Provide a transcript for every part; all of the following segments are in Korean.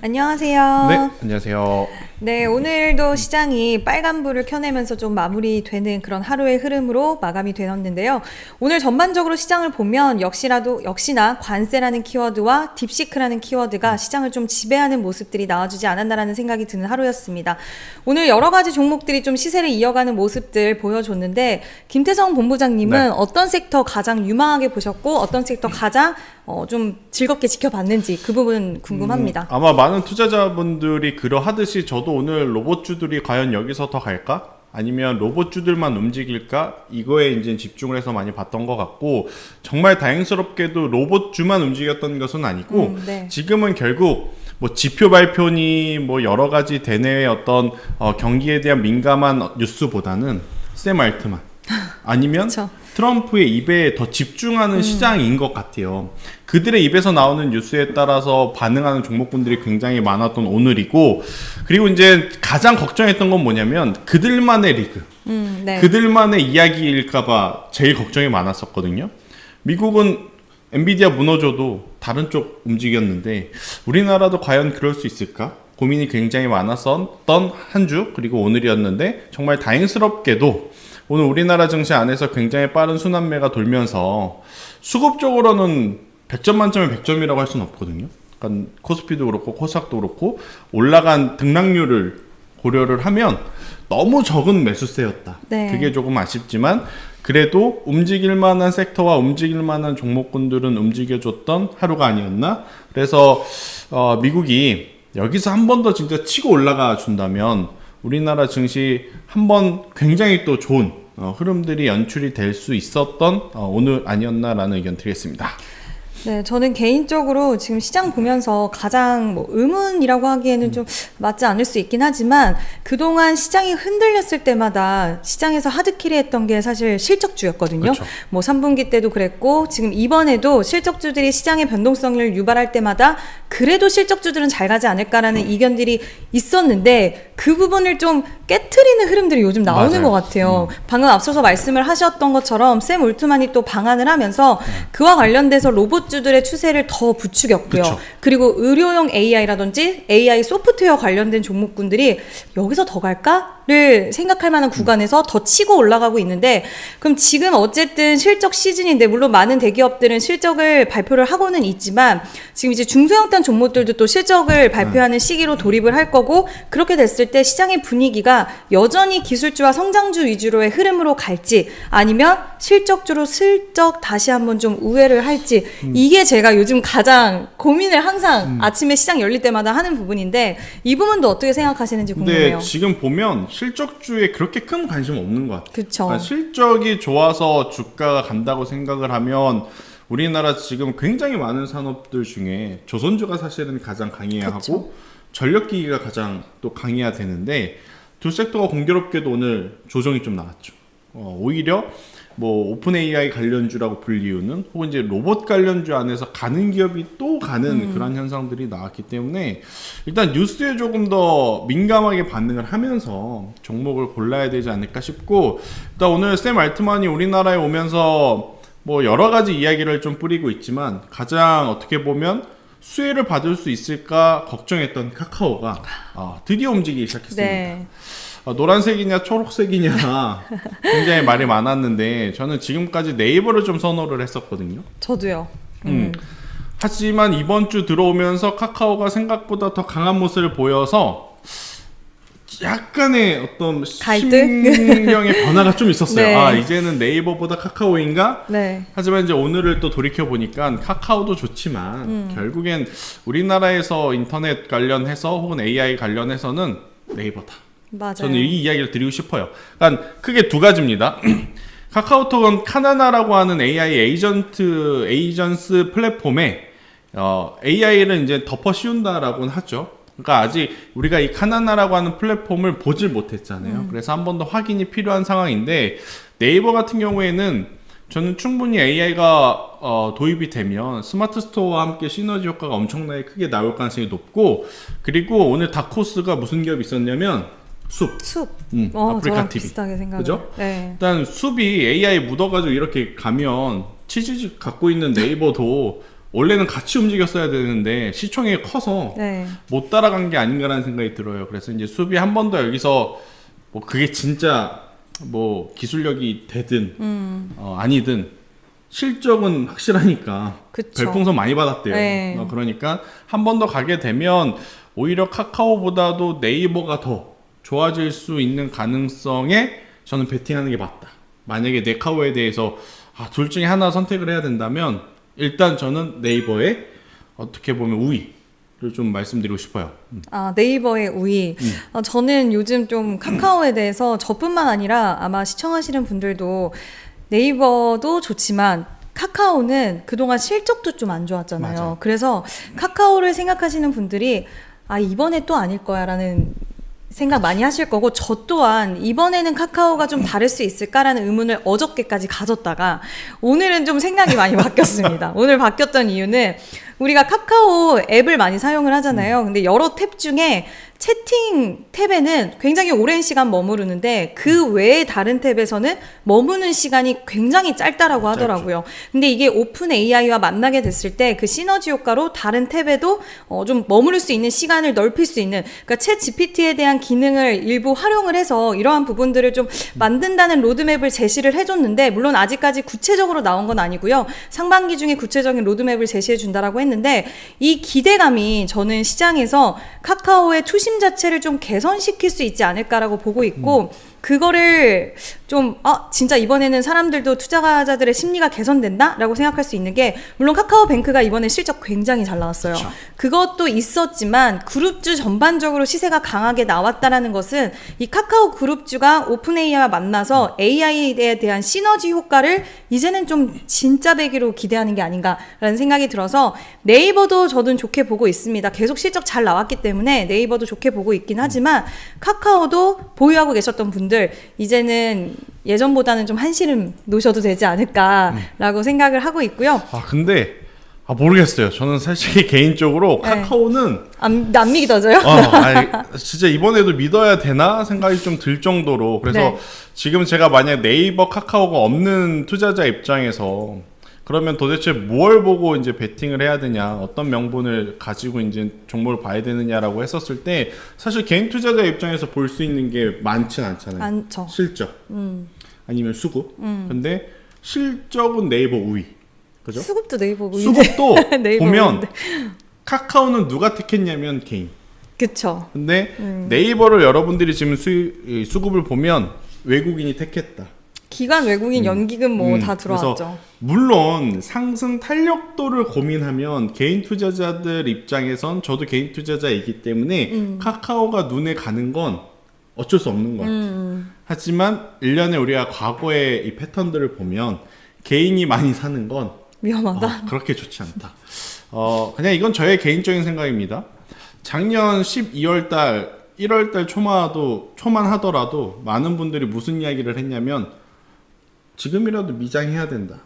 안녕하세요. 네, 안녕하세요. 네, 오늘도 시장이 빨간불을 켜내면서 좀 마무리되는 그런 하루의 흐름으로 마감이 되었는데요. 오늘 전반적으로 시장을 보면 역시나 관세라는 키워드와 딥시크라는 키워드가 시장을 좀 지배하는 모습들이 나와주지 않았나라는 생각이 드는 하루였습니다. 오늘 여러 가지 종목들이 좀 시세를 이어가는 모습들 보여줬는데, 김태성 본부장님은 네. 어떤 섹터 가장 유망하게 보셨고 어떤 섹터 가장 좀 즐겁게 지켜봤는지 그 부분 궁금합니다. 아마 많은 투자자분들이 그러하듯이 저도 오늘 로봇주들이 과연 여기서 더 갈까? 아니면 로봇주들만 움직일까? 이거에 이제 집중을 해서 많이 봤던 것 같고, 정말 다행스럽게도 로봇주만 움직였던 것은 아니고, 네. 지금은 결국 뭐 지표 발표니 뭐 여러 가지 대내의 어떤 경기에 대한 민감한 뉴스보다는 샘 알트만 아니면 그쵸. 트럼프의 입에 더 집중하는 시장인 것 같아요. 그들의 입에서 나오는 뉴스에 따라서 반응하는 종목군들이 굉장히 많았던 오늘이고, 그리고 이제 가장 걱정했던 건 뭐냐면 그들만의 리그, 네. 그들만의 이야기일까봐 제일 걱정이 많았었거든요. 미국은 엔비디아 무너져도 다른 쪽 움직였는데 우리나라도 과연 그럴 수 있을까? 고민이 굉장히 많았었던 한 주, 그리고 오늘이었는데 정말 다행스럽게도 오늘 우리나라 증시 안에서 굉장히 빠른 순환매가 돌면서 수급적으로는 100점 만점에 100점이라고 할 수는 없거든요. 그러니까 코스피도 그렇고 코스닥도 그렇고 올라간 등락률을 고려를 하면 너무 적은 매수세였다. 네. 그게 조금 아쉽지만 그래도 움직일 만한 섹터와 움직일 만한 종목군들은 움직여줬던 하루가 아니었나? 그래서 미국이 여기서 한 번 더 진짜 치고 올라가 준다면 우리나라 증시 한 번 굉장히 또 좋은 흐름들이 연출이 될 수 있었던 오늘 아니었나라는 의견 드리겠습니다. 네, 저는 개인적으로 지금 시장 보면서 가장 의문이라고 하기에는 좀 맞지 않을 수 있긴 하지만, 그동안 시장이 흔들렸을 때마다 시장에서 하드캐리 했던 게 사실 실적주였거든요. 그쵸. 뭐 3분기 때도 그랬고 지금 이번에도 실적주들이 시장의 변동성을 유발할 때마다 그래도 실적주들은 잘 가지 않을까라는 이견들이 있었는데, 그 부분을 좀 깨트리는 흐름들이 요즘 나오는 맞아요. 것 같아요. 방금 앞서서 말씀을 하셨던 것처럼 샘 올트만이 또 방한을 하면서 그와 관련돼서 로봇주들의 추세를 더 부추겼고요. 그쵸. 그리고 의료용 AI라든지 AI 소프트웨어 관련된 종목군들이 여기서 더 갈까를 생각할 만한 구간에서 더 치고 올라가고 있는데, 그럼 지금 어쨌든 실적 시즌인데, 물론 많은 대기업들은 실적을 발표를 하고는 있지만 지금 이제 중소형단 종목들도 또 실적을 발표하는 시기로 돌입을 할 거고, 그렇게 됐을 때 시장의 분위기가 여전히 기술주와 성장주 위주로의 흐름으로 갈지 아니면 실적주로 슬쩍 다시 한번 좀 우회를 할지, 이게 제가 요즘 가장 고민을 항상 아침에 시장 열릴 때마다 하는 부분인데, 이 부분도 어떻게 생각하시는지 근데 궁금해요. 지금 보면 실적주에 그렇게 큰 관심 없는 것 같아요. 그쵸. 그러니까 실적이 좋아서 주가가 간다고 생각을 하면 우리나라 지금 굉장히 많은 산업들 중에 조선주가 사실은 가장 강해야 그쵸. 하고 전력기기가 가장 또 강해야 되는데, 두 섹터가 공교롭게도 오늘 조정이 좀 나왔죠. 오히려 뭐 오픈 AI 관련주라고 불리우는, 혹은 이제 로봇 관련주 안에서 가는 기업이 또 가는 그런 현상들이 나왔기 때문에 일단 뉴스에 조금 더 민감하게 반응을 하면서 종목을 골라야 되지 않을까 싶고, 일단 오늘 샘 알트만이 우리나라에 오면서 뭐 여러 가지 이야기를 좀 뿌리고 있지만 가장 어떻게 보면 수혜를 받을 수 있을까 걱정했던 카카오가 드디어 움직이기 시작했습니다. 네. 노란색이냐 초록색이냐 굉장히 말이 많았는데 저는 지금까지 네이버를 좀 선호를 했었거든요. 저도요. 하지만 이번 주 들어오면서 카카오가 생각보다 더 강한 모습을 보여서 약간의 어떤 갈등? 심경의 변화가 좀 있었어요. 네. 이제는 네이버보다 카카오인가? 네. 하지만 이제 오늘을 또 돌이켜 보니까 카카오도 좋지만 결국엔 우리나라에서 인터넷 관련해서 혹은 AI 관련해서는 네이버다. 맞아요. 저는 이 이야기를 드리고 싶어요. 그러니까 크게 두 가지입니다. 카카오톡은 카나나라고 하는 AI 에이전스 플랫폼에 AI를 이제 덮어 씌운다라고는 하죠. 그러니까 아직 우리가 이 카나나라고 하는 플랫폼을 보질 못했잖아요. 그래서 한 번 더 확인이 필요한 상황인데, 네이버 같은 경우에는 저는 충분히 AI가 도입이 되면 스마트 스토어와 함께 시너지 효과가 엄청나게 크게 나올 가능성이 높고, 그리고 오늘 다코스가 무슨 기업이 있었냐면 숲. 아프리카 저랑 TV. 비슷하게 생각을. 그죠? 네. 일단 숲이 AI 묻어가지고 이렇게 가면 치즈 갖고 있는 네이버도 원래는 같이 움직였어야 되는데 시총이 커서 네. 못 따라간 게 아닌가라는 생각이 들어요. 그래서 이제 수비 한 번 더 여기서 뭐 그게 진짜 뭐 기술력이 되든 아니든 실적은 확실하니까 그쵸. 별풍선 많이 받았대요. 네. 그러니까 한 번 더 가게 되면 오히려 카카오보다도 네이버가 더 좋아질 수 있는 가능성에 저는 베팅하는 게 맞다. 만약에 네카오에 대해서 둘 중에 하나 선택을 해야 된다면 일단 저는 네이버에 어떻게 보면 우위를 좀 말씀드리고 싶어요. 네이버의 우위. 저는 요즘 좀 카카오에 대해서 저뿐만 아니라 아마 시청하시는 분들도 네이버도 좋지만 카카오는 그동안 실적도 좀 안 좋았잖아요. 맞아. 그래서 카카오를 생각하시는 분들이 이번에 또 아닐 거야 라는 생각 많이 하실 거고, 저 또한 이번에는 카카오가 좀 다를 수 있을까라는 의문을 어저께까지 가졌다가 오늘은 좀 생각이 많이 바뀌었습니다. 오늘 바뀌었던 이유는 우리가 카카오 앱을 많이 사용을 하잖아요. 근데 여러 탭 중에 채팅 탭에는 굉장히 오랜 시간 머무르는데 그 외에 다른 탭에서는 머무는 시간이 굉장히 짧다라고 하더라고요. 근데 이게 오픈 AI와 만나게 됐을 때 그 시너지 효과로 다른 탭에도 좀 머무를 수 있는 시간을 넓힐 수 있는, 그러니까 챗 GPT에 대한 기능을 일부 활용을 해서 이러한 부분들을 좀 만든다는 로드맵을 제시를 해줬는데, 물론 아직까지 구체적으로 나온 건 아니고요. 상반기 중에 구체적인 로드맵을 제시해 준다라고 했는데, 이 기대감이 저는 시장에서 카카오의 투심 자체를 좀 개선시킬 수 있지 않을까라고 보고 있고, 그거를 좀 진짜 이번에는 사람들도 투자자들의 심리가 개선된다 라고 생각할 수 있는 게, 물론 카카오뱅크가 이번에 실적 굉장히 잘 나왔어요. 그쵸. 그것도 있었지만 그룹주 전반적으로 시세가 강하게 나왔다라는 것은 이 카카오 그룹주가 오픈 AI와 만나서 AI에 대한 시너지 효과를 이제는 좀 진짜 배기로 기대하는 게 아닌가라는 생각이 들어서, 네이버도 저는 좋게 보고 있습니다. 계속 실적 잘 나왔기 때문에 네이버도 좋게 보고 있긴 하지만 카카오도 보유하고 계셨던 분들 이제는 예전보다는 좀 한시름 놓으셔도 되지 않을까라고 생각을 하고 있고요. 근데 모르겠어요. 저는 사실 개인적으로 네. 카카오는 안 믿어져요? 진짜 이번에도 믿어야 되나 생각이 좀 들 정도로. 그래서 네. 지금 제가 만약 네이버 카카오가 없는 투자자 입장에서 그러면 도대체 뭘 보고 이제 베팅을 해야 되냐, 어떤 명분을 가지고 이제 종목을 봐야 되느냐라고 했었을 때, 사실 개인 투자자 입장에서 볼 수 있는 게 많진 않잖아요. 많죠. 실적 아니면 수급. 근데 실적은 네이버 우위. 그죠? 수급도 네이버 우위인데. 수급도 네이버 보면 우위인데. 카카오는 누가 택했냐면 개인. 그쵸. 근데 네이버를 여러분들이 지금 수급을 보면 외국인이 택했다. 기관 외국인 연기금 뭐 다 들어왔죠. 그래서 물론 상승 탄력도를 고민하면 개인 투자자들 입장에선, 저도 개인 투자자이기 때문에 카카오가 눈에 가는 건 어쩔 수 없는 것 같아요. 하지만 1년에 우리가 과거의 이 패턴들을 보면 개인이 많이 사는 건 위험하다. 그렇게 좋지 않다. 그냥 이건 저의 개인적인 생각입니다. 작년 12월달, 1월달 초만 하더라도 많은 분들이 무슨 이야기를 했냐면, 지금이라도 미장해야 된다.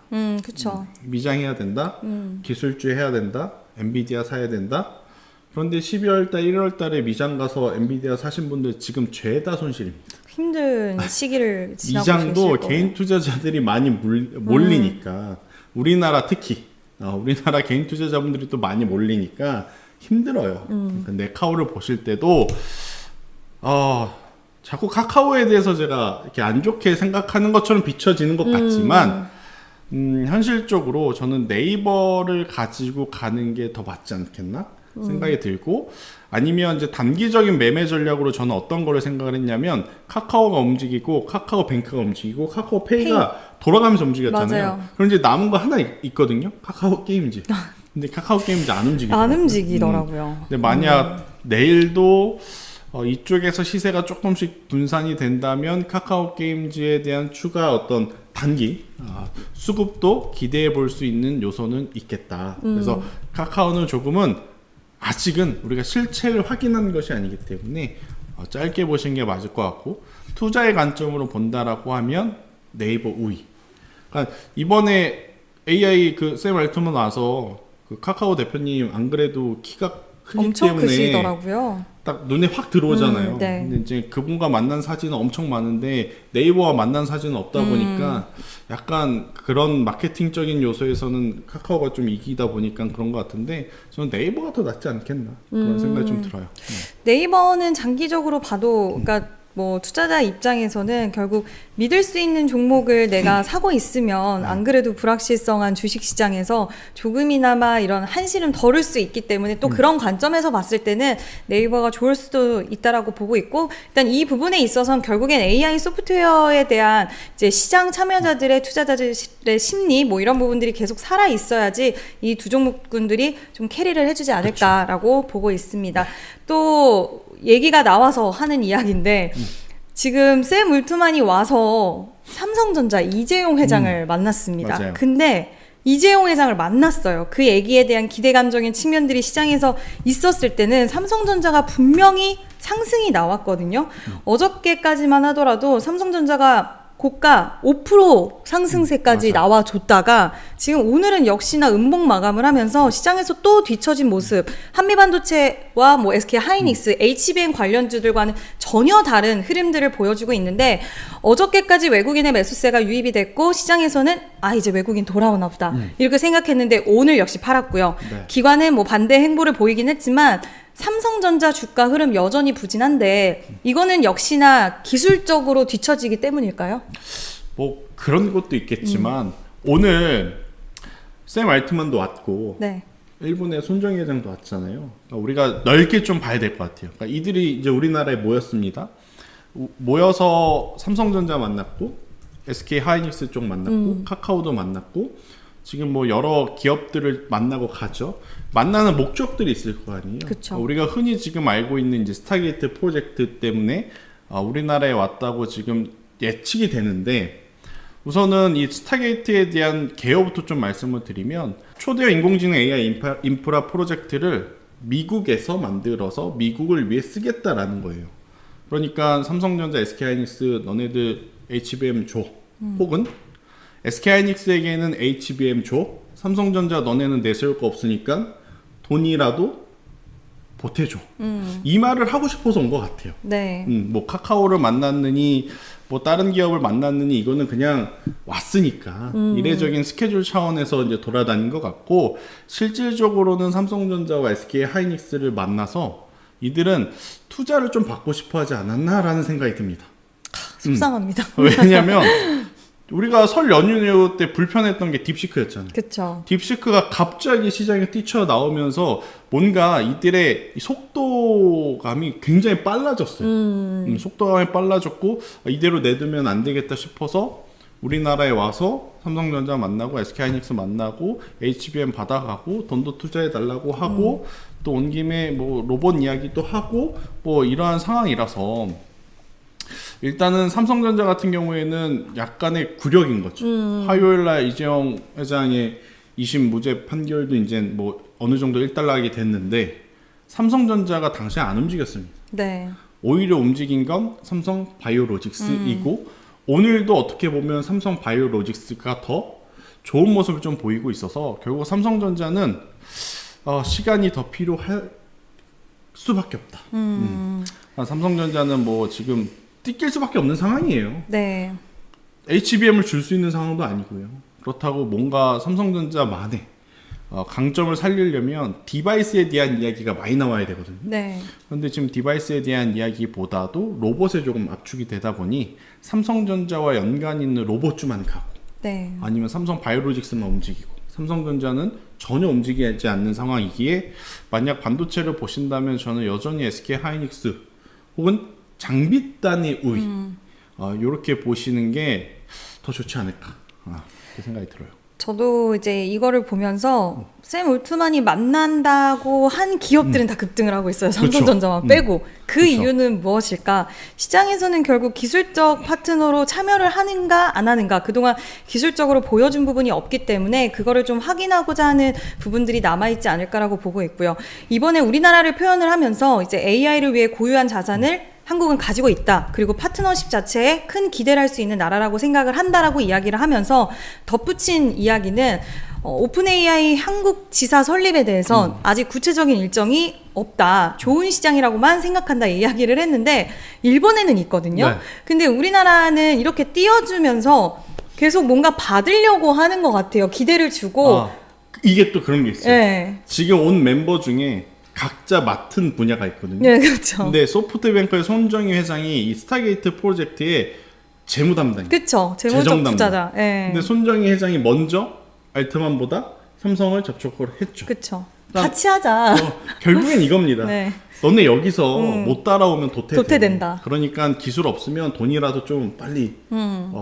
그쵸. 미장해야 된다. 기술주 해야 된다. 엔비디아 사야 된다. 그런데 12월달, 1월달에 미장 가서 엔비디아 사신 분들 지금 죄다 손실입니다. 힘든 시기를 지나고 미장도 계실 개인 거예요. 투자자들이 많이 몰리니까, 우리나라 특히 우리나라 개인 투자자분들이 또 많이 몰리니까 힘들어요. 그러니까 네카오를 보실 때도 자꾸 카카오에 대해서 제가 이렇게 안 좋게 생각하는 것처럼 비춰지는 것 같지만, 현실적으로 저는 네이버를 가지고 가는 게 더 맞지 않겠나 생각이 들고, 아니면 이제 단기적인 매매 전략으로 저는 어떤 거를 생각을 했냐면, 카카오가 움직이고 카카오뱅크가 움직이고 카카오페이가 돌아가면서 움직였잖아요. 맞아요. 그럼 이제 남은 거 하나 있거든요. 카카오 게임즈. 근데 카카오 게임즈 안 움직이더라고요. 안 움직이더라고요. 근데 만약 내일도 이쪽에서 시세가 조금씩 분산이 된다면 카카오 게임즈에 대한 추가 어떤 단기 수급도 기대해 볼 수 있는 요소는 있겠다. 그래서 카카오는 조금은 아직은 우리가 실체를 확인한 것이 아니기 때문에 짧게 보시는 게 맞을 것 같고, 투자의 관점으로 본다라고 하면 네이버 우위. 그러니까 이번에 AI 그 샘 알트먼 와서 그 카카오 대표님 안 그래도 키가 크기 엄청 때문에 크시더라고요. 딱 눈에 확 들어오잖아요. 네. 근데 이제 그분과 만난 사진은 엄청 많은데 네이버와 만난 사진은 없다 보니까 약간 그런 마케팅적인 요소에서는 카카오가 좀 이기다 보니까 그런 것 같은데 저는 네이버가 더 낫지 않겠나 그런 생각이 좀 들어요. 네이버는 장기적으로 봐도 그러니까 뭐 투자자 입장에서는 결국 믿을 수 있는 종목을 내가 사고 있으면 안 그래도 불확실성한 주식시장에서 조금이나마 이런 한시름 덜을 수 있기 때문에 또 그런 관점에서 봤을 때는 네이버가 좋을 수도 있다라고 보고 있고, 일단 이 부분에 있어서는 결국엔 AI 소프트웨어에 대한 이제 시장 참여자들의 투자자들의 심리 뭐 이런 부분들이 계속 살아 있어야지 이 두 종목군들이 좀 캐리를 해주지 않을까라고 보고 있습니다. 또 얘기가 나와서 하는 이야기인데 지금 샘 울트만이 와서 삼성전자 이재용 회장을 만났습니다. 맞아요. 근데 이재용 회장을 만났어요. 그 얘기에 대한 기대감적인 측면들이 시장에서 있었을 때는 삼성전자가 분명히 상승이 나왔거든요. 어저께까지만 하더라도 삼성전자가 고가 5% 상승세까지 맞아요. 나와줬다가 지금 오늘은 역시나 음봉 마감을 하면서 시장에서 또 뒤처진 모습, 한미반도체와 뭐 SK 하이닉스, HBM 관련주들과는 전혀 다른 흐름들을 보여주고 있는데, 어저께까지 외국인의 매수세가 유입이 됐고 시장에서는 아 이제 외국인 돌아오나 보다 이렇게 생각했는데 오늘 역시 팔았고요. 네. 기관은 뭐 반대 행보를 보이긴 했지만 삼성전자 주가 흐름 여전히 부진한데 이거는 역시나 기술적으로 뒤처지기 때문일까요? 뭐 그런 것도 있겠지만 오늘 샘 알트만도 왔고 네. 일본의 손정희 회장도 왔잖아요. 그러니까 우리가 넓게 좀 봐야 될 것 같아요. 그러니까 이들이 이제 우리나라에 모였습니다. 모여서 삼성전자 만났고 SK 하이닉스 쪽 만났고 카카오도 만났고 지금 뭐 여러 기업들을 만나고 가죠. 만나는 목적들이 있을 거 아니에요. 그쵸. 우리가 흔히 지금 알고 있는 이제 스타게이트 프로젝트 때문에 우리나라에 왔다고 지금 예측이 되는데, 우선은 이 스타게이트에 대한 개요부터 좀 말씀을 드리면 초대형 인공지능 AI 인프라 프로젝트를 미국에서 만들어서 미국을 위해 쓰겠다라는 거예요. 그러니까 삼성전자, SK하이닉스 너네들 HBM 줘. 혹은 SK하이닉스에게는 HBM 줘. 삼성전자 너네는 내세울 거 없으니까 돈이라도 보태줘. 이 말을 하고 싶어서 온 것 같아요. 네. 뭐 카카오를 만났느니 뭐 다른 기업을 만났느니 이거는 그냥 왔으니까 이례적인 스케줄 차원에서 이제 돌아다닌 것 같고, 실질적으로는 삼성전자와 SK 하이닉스를 만나서 이들은 투자를 좀 받고 싶어 하지 않았나라는 생각이 듭니다. 속상합니다. 왜냐면 우리가 설 연휴 때 불편했던 게 딥시크였잖아요. 그렇죠. 딥시크가 갑자기 시장에 뛰쳐나오면서 뭔가 이들의 속도감이 굉장히 빨라졌어요. 속도감이 빨라졌고 이대로 내두면 안 되겠다 싶어서 우리나라에 와서 삼성전자 만나고 SK하이닉스 만나고 HBM 받아가고 돈도 투자해달라고 하고 또 온 김에 뭐 로봇 이야기도 하고 뭐 이러한 상황이라서 일단은 삼성전자 같은 경우에는 약간의 굴욕인 거죠. 화요일날 이재용 회장의 2심 무죄 판결도 이제 뭐 어느 정도 일단락이 됐는데 삼성전자가 당시에 안 움직였습니다. 네. 오히려 움직인 건 삼성 바이오로직스이고 오늘도 어떻게 보면 삼성 바이오로직스가 더 좋은 모습을 좀 보이고 있어서 결국 삼성전자는 시간이 더 필요할 수밖에 없다. 삼성전자는 뭐 지금 뛸 수밖에 없는 상황이에요. 네. HBM을 줄 수 있는 상황도 아니고요. 그렇다고 뭔가 삼성전자만의 강점을 살리려면 디바이스에 대한 이야기가 많이 나와야 되거든요. 네. 그런데 지금 디바이스에 대한 이야기보다도 로봇에 조금 압축이 되다 보니 삼성전자와 연관 있는 로봇주만 가고 네. 아니면 삼성 바이오로직스만 움직이고 삼성전자는 전혀 움직이지 않는 상황이기에 만약 반도체를 보신다면 저는 여전히 SK 하이닉스 혹은 장비단의 우위 이렇게 보시는 게 더 좋지 않을까 그렇게 생각이 들어요. 저도 이제 이거를 보면서 샘 울트만이 만난다고 한 기업들은 다 급등을 하고 있어요. 삼성전자만 빼고. 그 그쵸. 이유는 무엇일까? 시장에서는 결국 기술적 파트너로 참여를 하는가 안 하는가, 그동안 기술적으로 보여준 부분이 없기 때문에 그거를 좀 확인하고자 하는 부분들이 남아있지 않을까라고 보고 있고요. 이번에 우리나라를 표현을 하면서 이제 AI를 위해 고유한 자산을 한국은 가지고 있다. 그리고 파트너십 자체에 큰 기대를 할 수 있는 나라라고 생각을 한다라고 이야기를 하면서 덧붙인 이야기는 오픈 AI 한국 지사 설립에 대해서 아직 구체적인 일정이 없다. 좋은 시장이라고만 생각한다 이야기를 했는데 일본에는 있거든요. 네. 근데 우리나라는 이렇게 띄워주면서 계속 뭔가 받으려고 하는 것 같아요. 기대를 주고. 이게 또 그런 게 있어요. 네. 지금 온 멤버 중에 각자 맡은 분야가 있거든요. 네, 그렇죠. 근데 소프트뱅크의 손정희 회장이 이 스타게이트 프로젝트의 재무 담당. 그렇죠. 재무적 투자자. 네. 근데 손정희 회장이 먼저 알트만보다 삼성을 접촉을 했죠. 그렇죠. 같이 하자. 결국엔 이겁니다. 네. 너네 여기서 못 따라오면 도태된다. 그러니까 기술 없으면 돈이라도 좀 빨리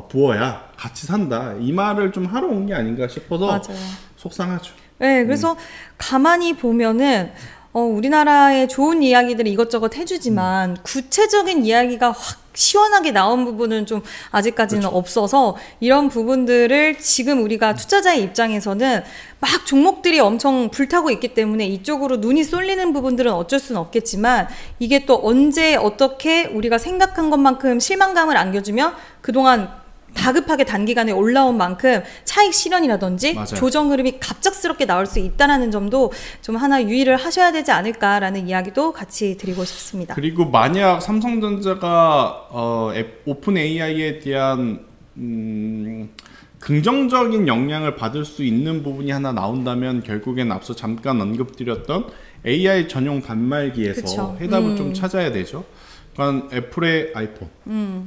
부어야 같이 산다. 이 말을 좀 하러 온 게 아닌가 싶어서 맞아요. 속상하죠. 네, 그래서 가만히 보면은 우리나라의 좋은 이야기들을 이것저것 해주지만 구체적인 이야기가 확 시원하게 나온 부분은 좀 아직까지는 그렇죠. 없어서 이런 부분들을 지금 우리가 투자자의 입장에서는 막 종목들이 엄청 불타고 있기 때문에 이쪽으로 눈이 쏠리는 부분들은 어쩔 수는 없겠지만 이게 또 언제 어떻게 우리가 생각한 것만큼 실망감을 안겨주면 그동안 다급하게 단기간에 올라온 만큼 차익 실현이라든지 맞아요. 조정 흐름이 갑작스럽게 나올 수 있다는 점도 좀 하나 유의를 하셔야 되지 않을까라는 이야기도 같이 드리고 싶습니다. 그리고 만약 삼성전자가 오픈 AI에 대한 긍정적인 영향을 받을 수 있는 부분이 하나 나온다면 결국엔 앞서 잠깐 언급드렸던 AI 전용 단말기에서 그쵸. 해답을 좀 찾아야 되죠. 그러니까 애플의 아이폰,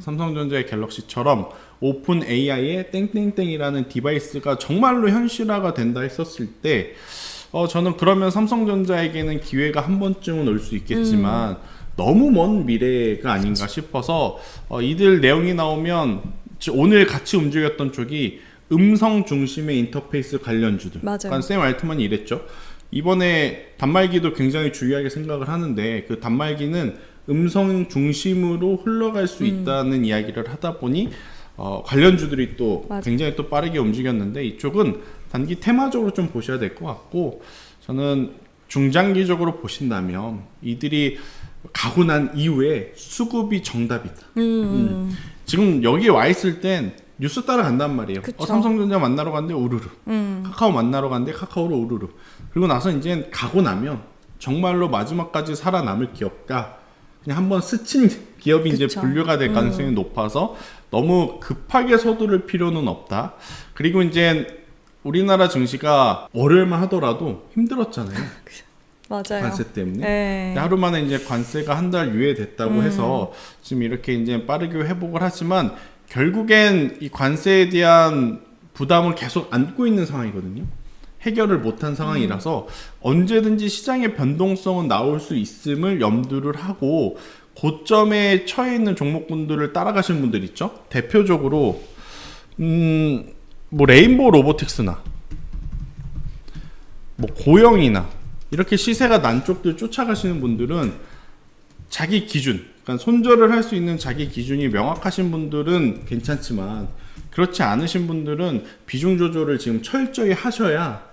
삼성전자의 갤럭시처럼 오픈 AI의 땡땡땡이라는 디바이스가 정말로 현실화가 된다 했었을 때 저는 그러면 삼성전자에게는 기회가 한 번쯤은 올 수 있겠지만 너무 먼 미래가 아닌가 싶어서 이들 내용이 나오면 오늘 같이 움직였던 쪽이 음성 중심의 인터페이스 관련주들. 맞아요. 그러니까 샘 알트만이 이랬죠. 이번에 단말기도 굉장히 중요하게 생각을 하는데 그 단말기는 음성 중심으로 흘러갈 수 있다는 이야기를 하다 보니 관련주들이 또 맞아. 굉장히 또 빠르게 움직였는데 이쪽은 단기 테마적으로 좀 보셔야 될 것 같고 저는 중장기적으로 보신다면 이들이 가고 난 이후에 수급이 정답이다. 지금 여기에 와 있을 땐 뉴스 따라간단 말이에요. 그쵸. 삼성전자 만나러 갔는데 우르르, 카카오 만나러 갔는데 카카오로 우르르. 그리고 나서 이제 가고 나면 정말로 마지막까지 살아남을 기업가 그냥 한번 스친 기업이 그쵸. 이제 분류가 될 가능성이 높아서 너무 급하게 서두를 필요는 없다. 그리고 이제 우리나라 증시가 월요일만 하더라도 힘들었잖아요. 맞아요. 관세 때문에. 네. 하루 만에 이제 관세가 한 달 유예됐다고 해서 지금 이렇게 이제 빠르게 회복을 하지만 결국엔 이 관세에 대한 부담을 계속 안고 있는 상황이거든요. 해결을 못한 상황이라서 언제든지 시장의 변동성은 나올 수 있음을 염두를 하고 고점에 처해 있는 종목군들을 따라가시는 분들 있죠. 대표적으로 뭐 레인보우 로보틱스나 뭐 고영이나 이렇게 시세가 난 쪽들 쫓아가시는 분들은 자기 기준, 그러니까 손절을 할 수 있는 자기 기준이 명확하신 분들은 괜찮지만 그렇지 않으신 분들은 비중 조절을 지금 철저히 하셔야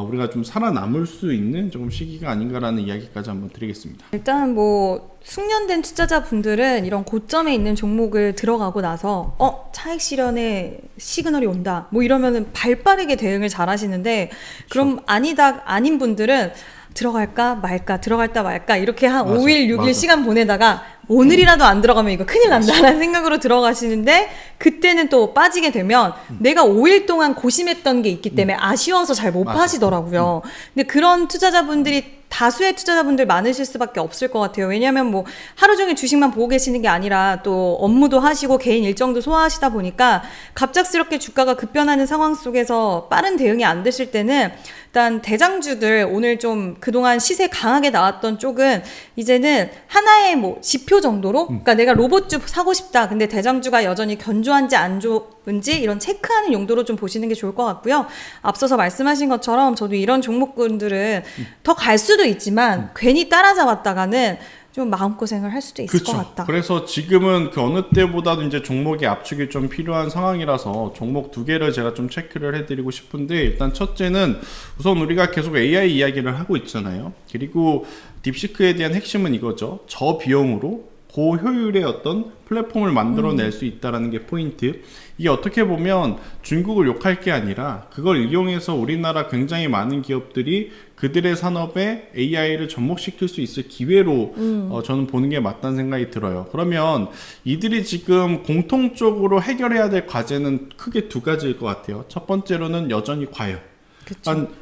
우리가 좀 살아남을 수 있는 조금 시기가 아닌가라는 이야기까지 한번 드리겠습니다. 일단 뭐 숙련된 투자자분들은 이런 고점에 있는 종목을 들어가고 나서 차익 실현의 시그널이 온다 뭐 이러면은 발빠르게 대응을 잘 하시는데 그럼 아닌 분들은 들어갈까 말까 이렇게 한 맞아, 5일 6일 맞아. 시간 보내다가 오늘이라도 안 들어가면 이거 큰일 난다라는 생각으로 들어가시는데 그때는 또 빠지게 되면 내가 5일 동안 고심했던 게 있기 때문에 아쉬워서 잘 못 맞아. 파시더라고요. 근데 그런 투자자분들이 다수의 투자자분들 많으실 수밖에 없을 것 같아요. 왜냐하면 뭐 하루 종일 주식만 보고 계시는 게 아니라 또 업무도 하시고 개인 일정도 소화하시다 보니까 갑작스럽게 주가가 급변하는 상황 속에서 빠른 대응이 안 되실 때는 일단 대장주들 오늘 좀 그동안 시세 강하게 나왔던 쪽은 이제는 하나의 뭐 지표 정도로 그러니까 내가 로봇주 사고 싶다. 근데 대장주가 여전히 견조한지 안 좋은지 이런 체크하는 용도로 좀 보시는 게 좋을 것 같고요. 앞서서 말씀하신 것처럼 저도 이런 종목군들은 더 갈 수도 있지만 괜히 따라잡았다가는 좀 마음고생을 할 수도 있을 것 같다. 그래서 지금은 그 어느 때보다도 이제 종목의 압축이 좀 필요한 상황이라서 종목 두 개를 제가 좀 체크를 해드리고 싶은데 일단 첫째는 우선 우리가 계속 AI 이야기를 하고 있잖아요. 그리고 딥시크에 대한 핵심은 이거죠. 저비용으로 고효율의 어떤 플랫폼을 만들어낼 수 있다라는 게 포인트. 이게 어떻게 보면 중국을 욕할 게 아니라 그걸 이용해서 우리나라 굉장히 많은 기업들이 그들의 산업에 AI를 접목시킬 수 있을 기회로 저는 보는 게 맞다는 생각이 들어요. 그러면 이들이 지금 공통적으로 해결해야 될 과제는 크게 두 가지일 것 같아요. 첫 번째로는 여전히 과열. 그러니까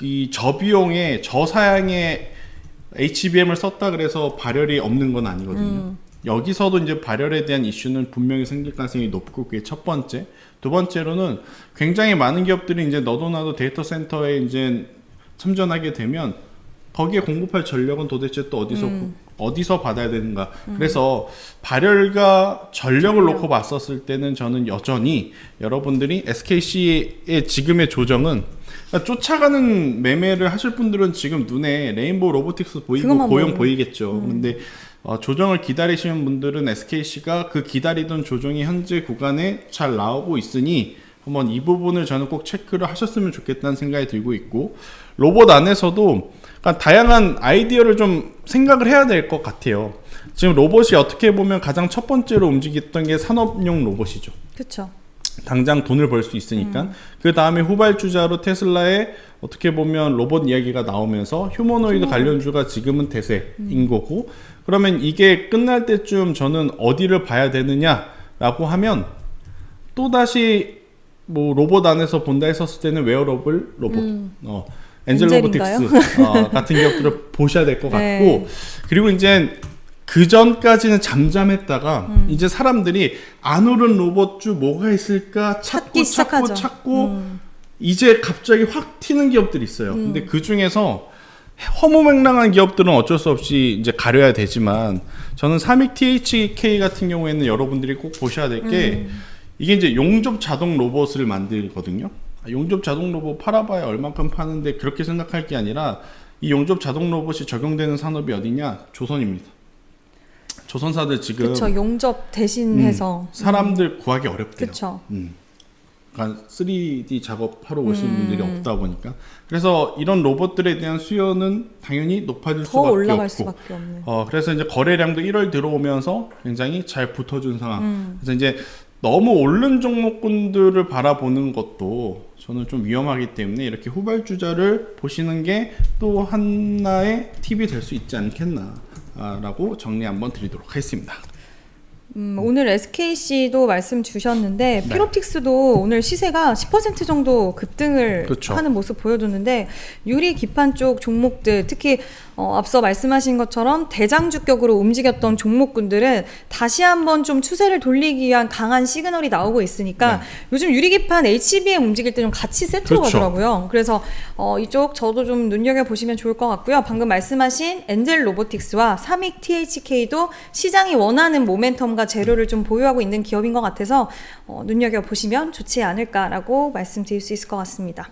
이 저비용에 저사양의 HBM을 썼다 그래서 발열이 없는 건 아니거든요. 여기서도 이제 발열에 대한 이슈는 분명히 생길 가능성이 높고 그게 첫 번째. 두 번째로는 굉장히 많은 기업들이 이제 너도 나도 데이터 센터에 이제 참전하게 되면 거기에 공급할 전력은 도대체 또 어디서 받아야 되는가. 그래서 발열과 전력을 놓고 봤었을 때는 저는 여전히 여러분들이 SKC의 지금의 조정은 그러니까 쫓아가는 매매를 하실 분들은 지금 눈에 레인보우 로보틱스 보이고 고용 보이겠죠. 근데 조정을 기다리시는 분들은 SKC가 그 기다리던 조정이 현재 구간에 잘 나오고 있으니 한번 이 부분을 저는 꼭 체크를 하셨으면 좋겠다는 생각이 들고 있고, 로봇 안에서도 그러니까 다양한 아이디어를 좀 생각을 해야 될 것 같아요. 지금 로봇이 어떻게 보면 가장 첫 번째로 움직였던 게 산업용 로봇이죠. 그렇죠. 당장 돈을 벌 수 있으니까. 그 다음에 후발주자로 테슬라의 어떻게 보면 로봇 이야기가 나오면서 휴머노이드 관련주가 지금은 대세인 거고, 그러면 이게 끝날 때쯤 저는 어디를 봐야 되느냐라고 하면 또다시 뭐 로봇 안에서 본다 했었을 때는 웨어러블 로봇, 엔젤 로보틱스 같은 기업들을 보셔야 될 것 같고, 그리고 이제 그 전까지는 잠잠했다가 이제 사람들이 안 오른 로봇주 뭐가 있을까 찾고 이제 갑자기 확 튀는 기업들이 있어요. 근데 그 중에서 허무맹랑한 기업들은 어쩔 수 없이 이제 가려야 되지만, 저는 삼익 THK 같은 경우에는 여러분들이 꼭 보셔야 될 게 이게 이제 용접 자동 로봇을 만들거든요. 용접 자동 로봇 팔아봐야 얼만큼 파는데 그렇게 생각할 게 아니라 이 용접 자동 로봇이 적용되는 산업이 어디냐? 조선입니다. 조선사들 지금 그렇죠. 용접 대신해서 사람들 구하기 어렵대요. 그렇죠. 그러니까 3D 작업하러 오시는 분들이 없다 보니까, 그래서 이런 로봇들에 대한 수요는 당연히 높아질 더 수밖에 올라갈 없고, 수밖에 없네. 그래서 이제 거래량도 1월 들어오면서 굉장히 잘 붙어준 상황. 그래서 이제 너무 오른 종목군들을 바라보는 것도 저는 좀 위험하기 때문에 이렇게 후발주자를 보시는 게 또 하나의 팁이 될 수 있지 않겠나라고 정리 한번 드리도록 하겠습니다. 오늘 SKC도 말씀 주셨는데 피롭틱스도 오늘 시세가 10% 정도 급등을 하는 모습 보여줬는데, 유리 기판 쪽 종목들, 특히 앞서 말씀하신 것처럼 대장주격으로 움직였던 종목군들은 다시 한번 좀 추세를 돌리기 위한 강한 시그널이 나오고 있으니까 요즘 유리 기판 HBM 움직일 때 좀 같이 세트로 가더라고요. 그래서 이쪽 저도 좀 눈여겨보시면 좋을 것 같고요. 방금 말씀하신 엔젤 로보틱스와 삼익 THK도 시장이 원하는 모멘텀과 재료를 좀 보유하고 있는 기업인 것 같아서 눈여겨보시면 좋지 않을까라고 말씀드릴 수 있을 것 같습니다.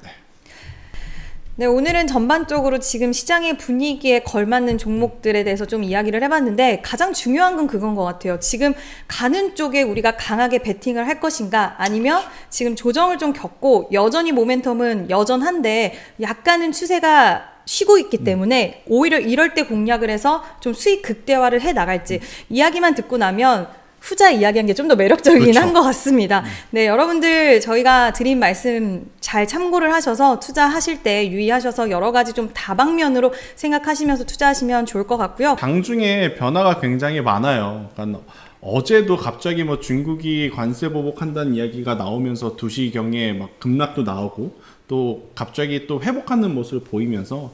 네, 오늘은 전반적으로 지금 시장의 분위기에 걸맞는 종목들에 대해서 좀 이야기를 해봤는데, 가장 중요한 건 그건 것 같아요. 지금 가는 쪽에 우리가 강하게 베팅을 할 것인가, 아니면 지금 조정을 좀 겪고 여전히 모멘텀은 여전한데 약간은 추세가 쉬고 있기 때문에 오히려 이럴 때 공략을 해서 좀 수익 극대화를 해 나갈지, 이야기만 듣고 나면 후자 이야기한 게 좀 더 매력적이긴 한 것 같습니다. 네, 여러분들 저희가 드린 말씀 잘 참고를 하셔서 투자하실 때 유의하셔서 여러 가지 좀 다방면으로 생각하시면서 투자하시면 좋을 것 같고요. 당중에 변화가 굉장히 많아요. 그러니까 어제도 갑자기 뭐 중국이 관세 보복한다는 이야기가 나오면서 2시경에 막 급락도 나오고, 또 갑자기 또 회복하는 모습을 보이면서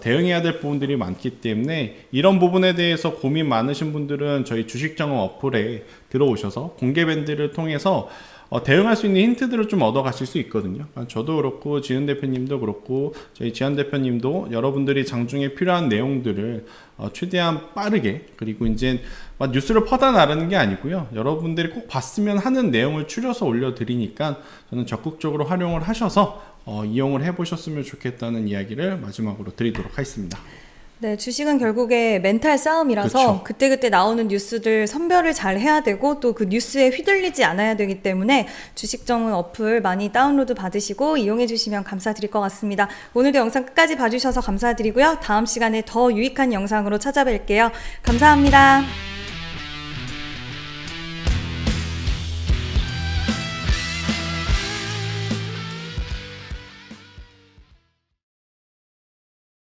대응해야 될 부분들이 많기 때문에, 이런 부분에 대해서 고민 많으신 분들은 저희 주식정원 어플에 들어오셔서 공개 밴드를 통해서 대응할 수 있는 힌트들을 좀 얻어 가실 수 있거든요. 저도 그렇고 지은 대표님도 그렇고 저희 지한 대표님도 여러분들이 장중에 필요한 내용들을 최대한 빠르게, 그리고 이제 막 뉴스를 퍼다 나르는 게 아니고요, 여러분들이 꼭 봤으면 하는 내용을 추려서 올려드리니까 저는 적극적으로 활용을 하셔서 이용을 해보셨으면 좋겠다는 이야기를 마지막으로 드리도록 하겠습니다. 네, 주식은 결국에 멘탈 싸움이라서 그때그때 나오는 뉴스들 선별을 잘 해야 되고, 또 그 뉴스에 휘둘리지 않아야 되기 때문에 주식정원 어플 많이 다운로드 받으시고 이용해 주시면 감사드릴 것 같습니다. 오늘도 영상 끝까지 봐주셔서 감사드리고요. 다음 시간에 더 유익한 영상으로 찾아뵐게요. 감사합니다.